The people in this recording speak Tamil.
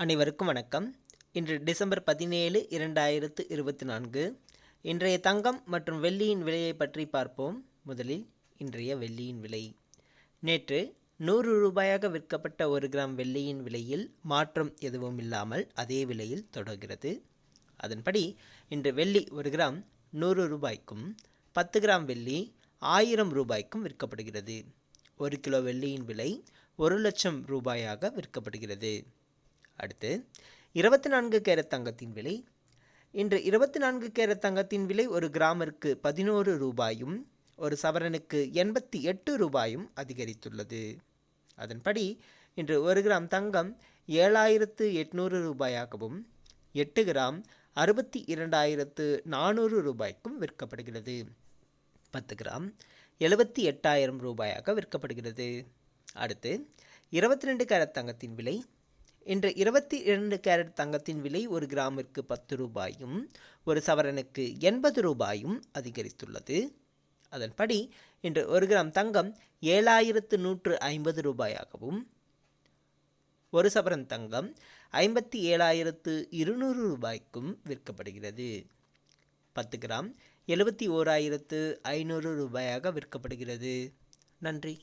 அனைவருக்கும் வணக்கம். இன்று டிசம்பர் 17, 2024. இன்றைய தங்கம் மற்றும் வெள்ளியின் விலையை பற்றி பார்ப்போம். முதலில் இன்றைய வெள்ளியின் விலை. நேற்று 100 ரூபாயாக விற்கப்பட்ட 1 கிராம் வெள்ளியின் விலையில் மாற்றம் எதுவும் இல்லாமல் அதே விலையில் தொடர்கிறது. அதன்படி இன்று வெள்ளி 1 கிராம் 100 ரூபாய்க்கும் 10 கிராம் வெள்ளி 1000 ரூபாய்க்கும் விற்கப்படுகிறது. 1 கிலோ வெள்ளியின் விலை 1 லட்சம் ரூபாயாக விற்கப்படுகிறது. அடுத்து 24 கேரட் தங்கத்தின் விலை. இன்று 24 கேரட் தங்கத்தின் விலை 1 கிராமிற்கு 11 ரூபாயும் 1 சவரனுக்கு 88 ரூபாயும் அதிகரித்துள்ளது. அதன்படி இன்று 1 கிராம் தங்கம் 7800 ரூபாயாகவும் 8 கிராம் 62,400 ரூபாய்க்கும் விற்கப்படுகிறது. 10 கிராம் 78,000 ரூபாயாக விற்கப்படுகிறது. அடுத்து 22 கேரட் தங்கத்தின் விலை. இன்று 22 கேரட் தங்கத்தின் விலை 1 கிராமிற்கு 10 ரூபாயும் 1 சவரனுக்கு 80 ரூபாயும் அதிகரித்துள்ளது. அதன்படி இன்று 1 கிராம் தங்கம் 7,150 ரூபாயாகவும் 1 சவரன் தங்கம் 57,200 ரூபாய்க்கும் விற்கப்படுகிறது. 10 கிராம் 71,500 ரூபாயாக விற்கப்படுகிறது. நன்றி.